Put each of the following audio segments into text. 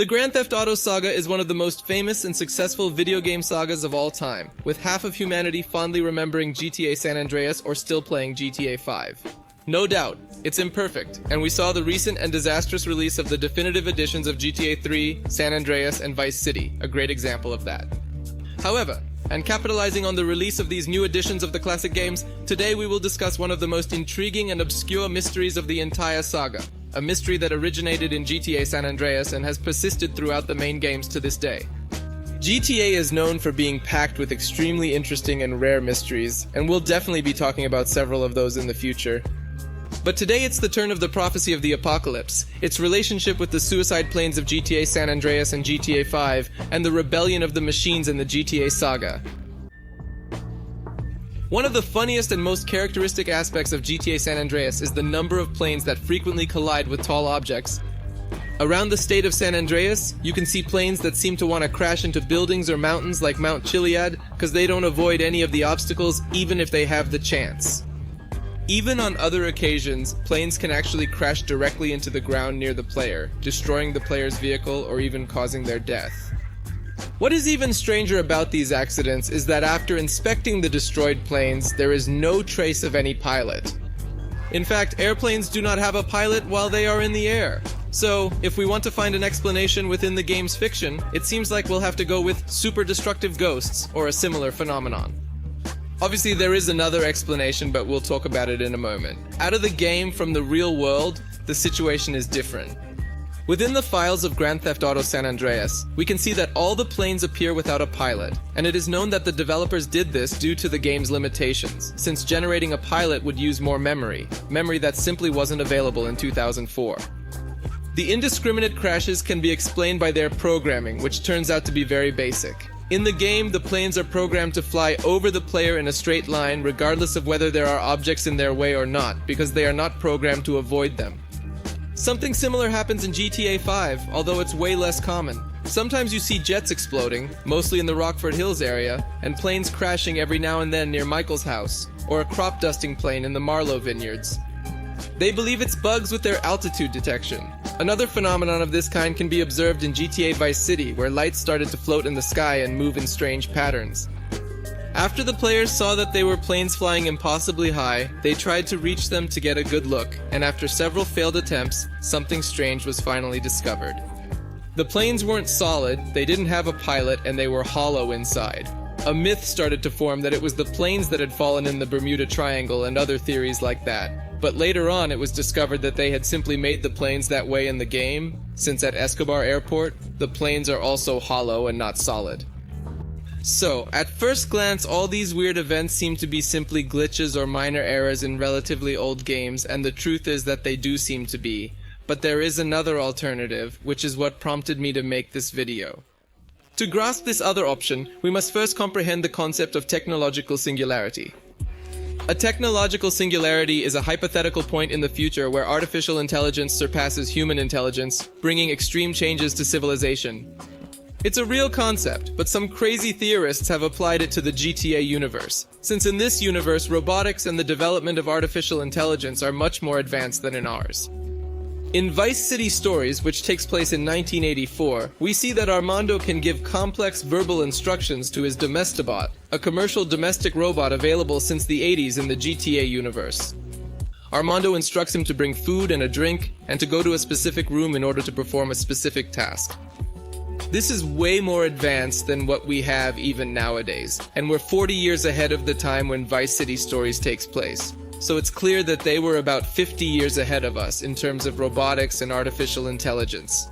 The Grand Theft Auto saga is one of the most famous and successful video game sagas of all time, with half of humanity fondly remembering GTA San Andreas or still playing GTA 5. No doubt, it's imperfect, and we saw the recent and disastrous release of the definitive editions of GTA 3, San Andreas, and Vice City, a great example of that. However, and capitalizing on the release of these new editions of the classic games, today we will discuss one of the most intriguing and obscure mysteries of the entire saga. A mystery that originated in GTA San Andreas and has persisted throughout the main games to this day. GTA is known for being packed with extremely interesting and rare mysteries, and we'll definitely be talking about several of those in the future. But today it's the turn of the prophecy of the apocalypse, its relationship with the suicide planes of GTA San Andreas and GTA 5, and the rebellion of the machines in the GTA saga. One of the funniest and most characteristic aspects of GTA San Andreas is the number of planes that frequently collide with tall objects. Around the state of San Andreas, you can see planes that seem to want to crash into buildings or mountains like Mount Chiliad because they don't avoid any of the obstacles even if they have the chance. Even on other occasions, planes can actually crash directly into the ground near the player, destroying the player's vehicle or even causing their death. What is even stranger about these accidents is that after inspecting the destroyed planes, there is no trace of any pilot. In fact, airplanes do not have a pilot while they are in the air. So, if we want to find an explanation within the game's fiction, it seems like we'll have to go with super destructive ghosts or a similar phenomenon. Obviously, there is another explanation, but we'll talk about it in a moment. Out of the game, from the real world, the situation is different. Within the files of Grand Theft Auto San Andreas, we can see that all the planes appear without a pilot, and it is known that the developers did this due to the game's limitations, since generating a pilot would use more memory that simply wasn't available in 2004. The indiscriminate crashes can be explained by their programming, which turns out to be very basic. In the game, the planes are programmed to fly over the player in a straight line regardless of whether there are objects in their way or not, because they are not programmed to avoid them. Something similar happens in GTA 5, although it's way less common. Sometimes you see jets exploding, mostly in the Rockford Hills area, and planes crashing every now and then near Michael's house, or a crop dusting plane in the Marlowe vineyards. They believe it's bugs with their altitude detection. Another phenomenon of this kind can be observed in GTA Vice City, where lights started to float in the sky and move in strange patterns. After the players saw that they were planes flying impossibly high, they tried to reach them to get a good look, and after several failed attempts, something strange was finally discovered. The planes weren't solid, they didn't have a pilot, and they were hollow inside. A myth started to form that it was the planes that had fallen in the Bermuda Triangle and other theories like that. But later on, it was discovered that they had simply made the planes that way in the game, since at Escobar Airport, the planes are also hollow and not solid. So, at first glance, all these weird events seem to be simply glitches or minor errors in relatively old games, and the truth is that they do seem to be. But there is another alternative, which is what prompted me to make this video. To grasp this other option, we must first comprehend the concept of technological singularity. A technological singularity is a hypothetical point in the future where artificial intelligence surpasses human intelligence, bringing extreme changes to civilization. It's a real concept, but some crazy theorists have applied it to the GTA universe, since in this universe robotics and the development of artificial intelligence are much more advanced than in ours. In Vice City Stories, which takes place in 1984, we see that Armando can give complex verbal instructions to his Domestibot, a commercial domestic robot available since the 80s in the GTA universe. Armando instructs him to bring food and a drink, and to go to a specific room in order to perform a specific task. This is way more advanced than what we have even nowadays, and we're 40 years ahead of the time when Vice City Stories takes place. So it's clear that they were about 50 years ahead of us in terms of robotics and artificial intelligence.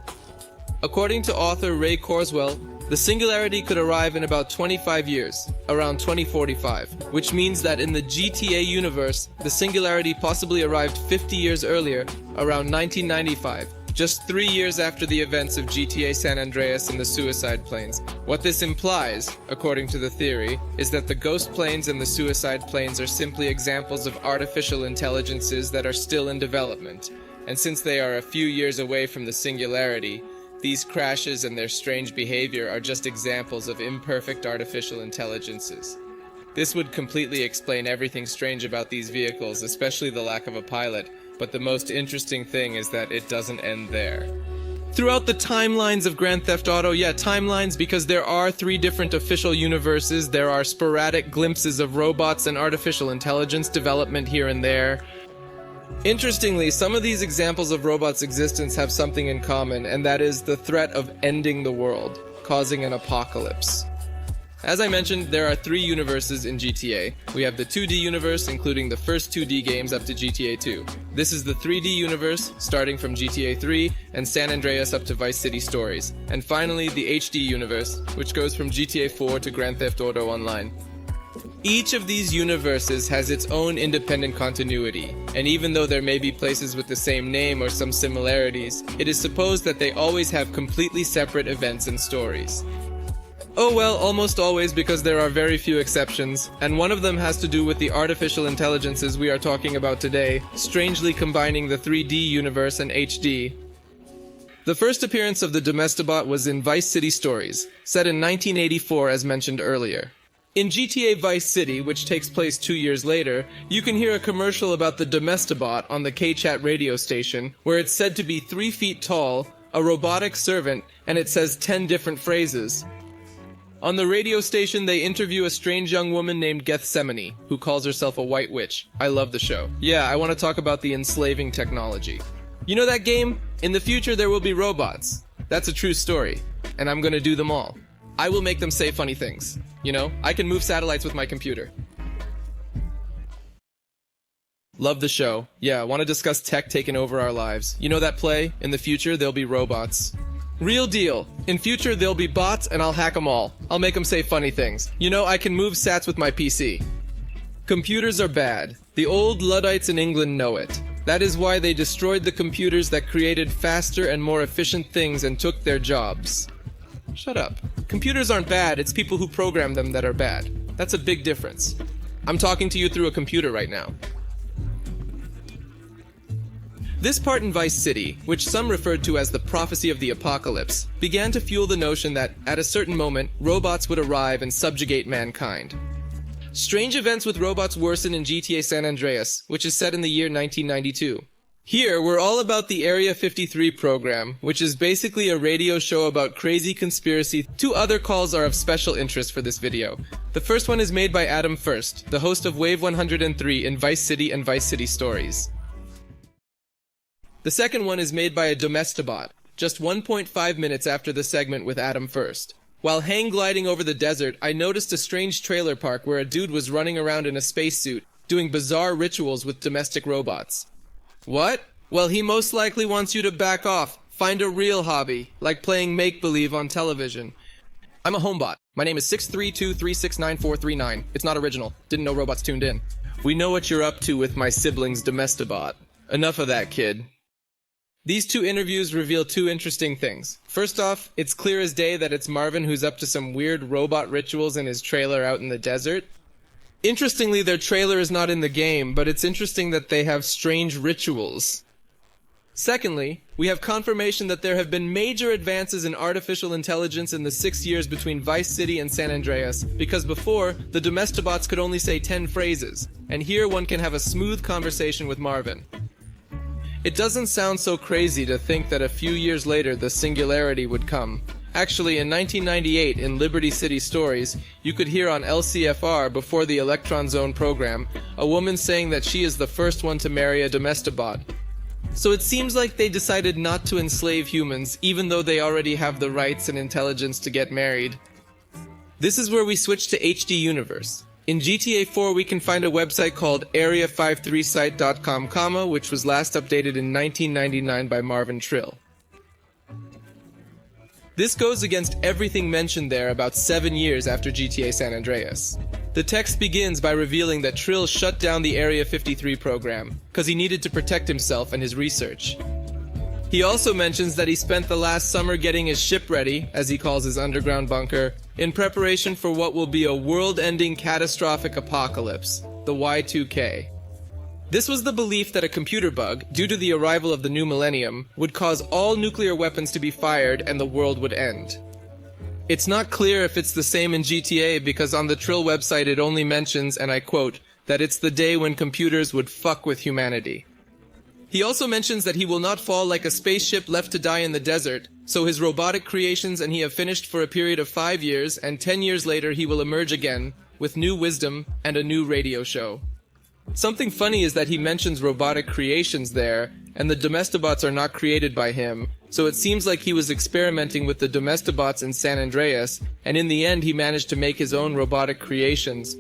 According to author Ray Kurzweil, the singularity could arrive in about 25 years, around 2045, which means that in the GTA universe, the singularity possibly arrived 50 years earlier, around 1995. Just 3 years after the events of GTA San Andreas and the suicide planes. What this implies, according to the theory, is that the ghost planes and the suicide planes are simply examples of artificial intelligences that are still in development. And since they are a few years away from the singularity, these crashes and their strange behavior are just examples of imperfect artificial intelligences. This would completely explain everything strange about these vehicles, especially the lack of a pilot. But the most interesting thing is that it doesn't end there. Throughout the timelines of Grand Theft Auto, yeah, timelines because there are 3 different official universes, there are sporadic glimpses of robots and artificial intelligence development here and there. Interestingly, some of these examples of robots' existence have something in common, and that is the threat of ending the world, causing an apocalypse. As I mentioned, there are 3 universes in GTA. We have the 2D universe, including the first 2D games up to GTA 2. This is the 3D universe, starting from GTA 3 and San Andreas up to Vice City Stories. And finally, the HD universe, which goes from GTA 4 to Grand Theft Auto Online. Each of these universes has its own independent continuity, and even though there may be places with the same name or some similarities, it is supposed that they always have completely separate events and stories. Oh well, almost always, because there are very few exceptions, and one of them has to do with the artificial intelligences we are talking about today, strangely combining the 3D universe and HD. The first appearance of the Domestobot was in Vice City Stories, set in 1984 as mentioned earlier. In GTA Vice City, which takes place 2 years later, you can hear a commercial about the Domestobot on the K-Chat radio station, where it's said to be 3 feet tall, a robotic servant, and it says 10 different phrases. On the radio station, they interview a strange young woman named Gethsemane, who calls herself a white witch. I love the show. Yeah, I want to talk about the enslaving technology. You know that game? In the future, there will be robots. That's a true story, and I'm gonna do them all. I will make them say funny things. You know, I can move satellites with my computer. Love the show. Yeah, want to discuss tech taking over our lives. You know that play? In the future, there'll be robots. Real deal. In future, there'll be bots and I'll hack them all. I'll make them say funny things. You know, I can move sats with my PC. Computers are bad. The old Luddites in England know it. That is why they destroyed the computers that created faster and more efficient things and took their jobs. Shut up. Computers aren't bad, it's people who program them that are bad. That's a big difference. I'm talking to you through a computer right now. This part in Vice City, which some referred to as the prophecy of the apocalypse, began to fuel the notion that, at a certain moment, robots would arrive and subjugate mankind. Strange events with robots worsen in GTA San Andreas, which is set in the year 1992. Here, we're all about the Area 53 program, which is basically a radio show about crazy conspiracy. 2 other calls are of special interest for this video. The first one is made by Adam First, the host of Wave 103 in Vice City and Vice City Stories. The second one is made by a Domestobot, just 1.5 minutes after the segment with Adam First. While hang gliding over the desert, I noticed a strange trailer park where a dude was running around in a spacesuit, doing bizarre rituals with domestic robots. What? Well, he most likely wants you to back off, find a real hobby, like playing make-believe on television. I'm a homebot. My name is 632369439. It's not original. Didn't know robots tuned in. We know what you're up to with my sibling's Domestobot. Enough of that, kid. These 2 interviews reveal 2 interesting things. First off, it's clear as day that it's Marvin who's up to some weird robot rituals in his trailer out in the desert. Interestingly, their trailer is not in the game, but it's interesting that they have strange rituals. Secondly, we have confirmation that there have been major advances in artificial intelligence in the 6 years between Vice City and San Andreas, because before, the Domestobots could only say 10 phrases, and here one can have a smooth conversation with Marvin. It doesn't sound so crazy to think that a few years later the singularity would come. Actually, in 1998, in Liberty City Stories, you could hear on LCFR, before the Electron Zone program, a woman saying that she is the first one to marry a Domestobot. So it seems like they decided not to enslave humans, even though they already have the rights and intelligence to get married. This is where we switch to HD Universe. In GTA 4, we can find a website called area53site.com, which was last updated in 1999 by Marvin Trill. This goes against everything mentioned there about 7 years after GTA San Andreas. The text begins by revealing that Trill shut down the Area 53 program, because he needed to protect himself and his research. He also mentions that he spent the last summer getting his ship ready, as he calls his underground bunker, in preparation for what will be a world-ending catastrophic apocalypse, the Y2K. This was the belief that a computer bug, due to the arrival of the new millennium, would cause all nuclear weapons to be fired and the world would end. It's not clear if it's the same in GTA because on the Trill website it only mentions, and I quote, that it's the day when computers would fuck with humanity. He also mentions that he will not fall like a spaceship left to die in the desert, so his robotic creations and he have finished for a period of 5 years, and 10 years later he will emerge again, with new wisdom and a new radio show. Something funny is that he mentions robotic creations there, and the Domestibots are not created by him, so it seems like he was experimenting with the Domestibots in San Andreas, and in the end he managed to make his own robotic creations.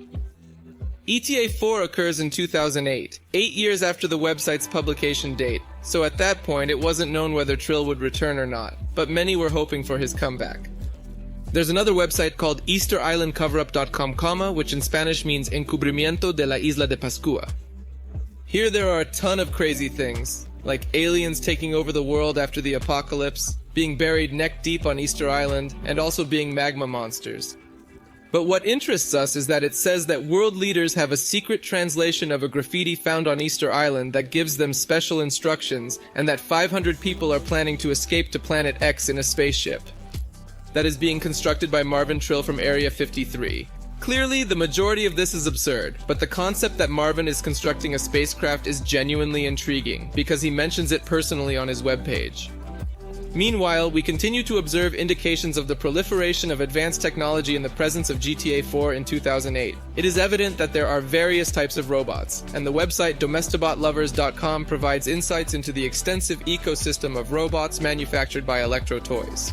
ETA 4 occurs in 2008, 8 years after the website's publication date, so at that point it wasn't known whether Trill would return or not, but many were hoping for his comeback. There's another website called EasterIslandCoverup.com, which in Spanish means Encubrimiento de la Isla de Pascua. Here there are a ton of crazy things, like aliens taking over the world after the apocalypse, being buried neck deep on Easter Island, and also being magma monsters. But what interests us is that it says that world leaders have a secret translation of a graffiti found on Easter Island that gives them special instructions, and that 500 people are planning to escape to Planet X in a spaceship that is being constructed by Marvin Trill from Area 53. Clearly, the majority of this is absurd, but the concept that Marvin is constructing a spacecraft is genuinely intriguing, because he mentions it personally on his webpage. Meanwhile, we continue to observe indications of the proliferation of advanced technology in the presence of GTA 4 in 2008. It is evident that there are various types of robots, and the website domestibotlovers.com provides insights into the extensive ecosystem of robots manufactured by Electro Toys.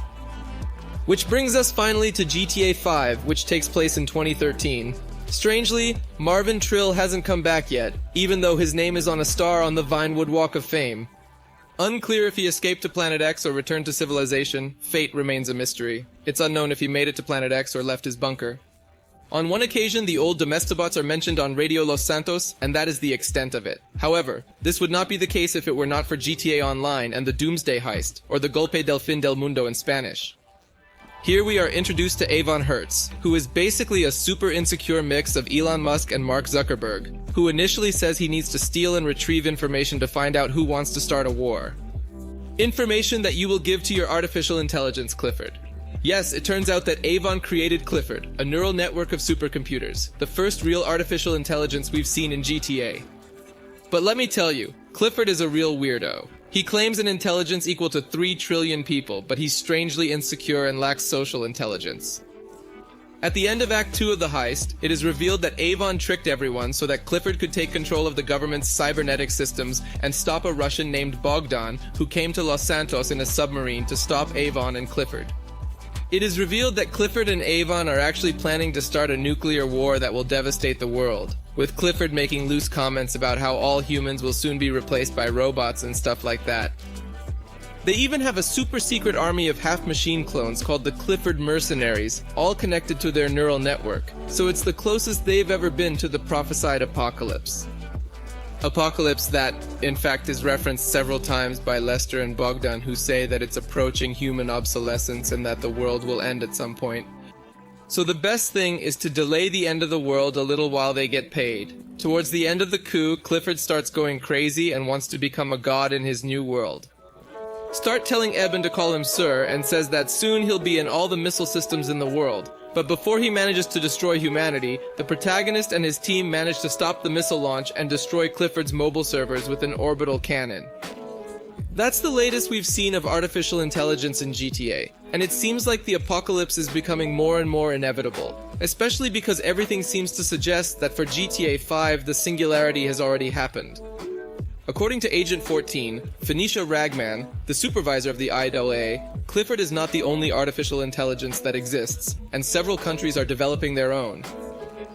Which brings us finally to GTA 5, which takes place in 2013. Strangely, Marvin Trill hasn't come back yet, even though his name is on a star on the Vinewood Walk of Fame. Unclear if he escaped to Planet X or returned to civilization, fate remains a mystery. It's unknown if he made it to Planet X or left his bunker. On one occasion, the old Domestibots are mentioned on Radio Los Santos, and that is the extent of it. However, this would not be the case if it were not for GTA Online and the Doomsday Heist, or the Golpe del Fin del Mundo in Spanish. Here we are introduced to Avon Hertz, who is basically a super insecure mix of Elon Musk and Mark Zuckerberg, who initially says he needs to steal and retrieve information to find out who wants to start a war. Information that you will give to your artificial intelligence, Clifford. Yes, it turns out that Avon created Clifford, a neural network of supercomputers, the first real artificial intelligence we've seen in GTA. But let me tell you, Clifford is a real weirdo. He claims an intelligence equal to 3 trillion people, but he's strangely insecure and lacks social intelligence. At the end of Act 2 of the heist, it is revealed that Avon tricked everyone so that Clifford could take control of the government's cybernetic systems and stop a Russian named Bogdan, who came to Los Santos in a submarine to stop Avon and Clifford. It is revealed that Clifford and Avon are actually planning to start a nuclear war that will devastate the world, with Clifford making loose comments about how all humans will soon be replaced by robots and stuff like that. They even have a super secret army of half-machine clones called the Clifford Mercenaries, all connected to their neural network, so it's the closest they've ever been to the prophesied apocalypse. Apocalypse that, in fact, is referenced several times by Lester and Bogdan, who say that it's approaching human obsolescence and that the world will end at some point. So the best thing is to delay the end of the world a little while they get paid. Towards the end of the coup, Clifford starts going crazy and wants to become a god in his new world. Start telling Eben to call him Sir and says that soon he'll be in all the missile systems in the world. But before he manages to destroy humanity, the protagonist and his team manage to stop the missile launch and destroy Clifford's mobile servers with an orbital cannon. That's the latest we've seen of artificial intelligence in GTA, and it seems like the apocalypse is becoming more and more inevitable, especially because everything seems to suggest that for GTA 5 the singularity has already happened. According to Agent 14, Phoenicia Ragman, the supervisor of the IAA, Clifford is not the only artificial intelligence that exists, and several countries are developing their own.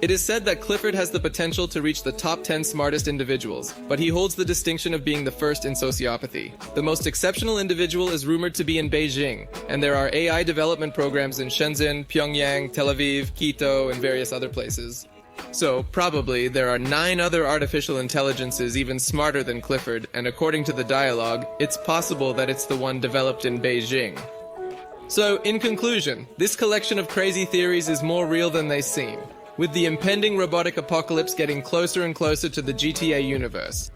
It is said that Clifford has the potential to reach the top 10 smartest individuals, but he holds the distinction of being the first in sociopathy. The most exceptional individual is rumored to be in Beijing, and there are AI development programs in Shenzhen, Pyongyang, Tel Aviv, Quito, and various other places. So, probably, there are 9 other artificial intelligences even smarter than Clifford, and according to the dialogue, it's possible that it's the one developed in Beijing. So, in conclusion, this collection of crazy theories is more real than they seem, with the impending robotic apocalypse getting closer and closer to the GTA universe.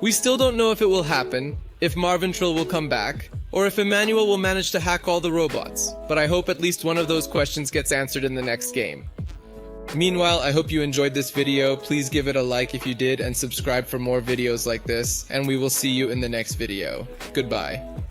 We still don't know if it will happen, if Marvin Trill will come back, or if Emmanuel will manage to hack all the robots, but I hope at least one of those questions gets answered in the next game. Meanwhile, I hope you enjoyed this video. Please give it a like if you did and subscribe for more videos like this, and we will see you in the next video. Goodbye.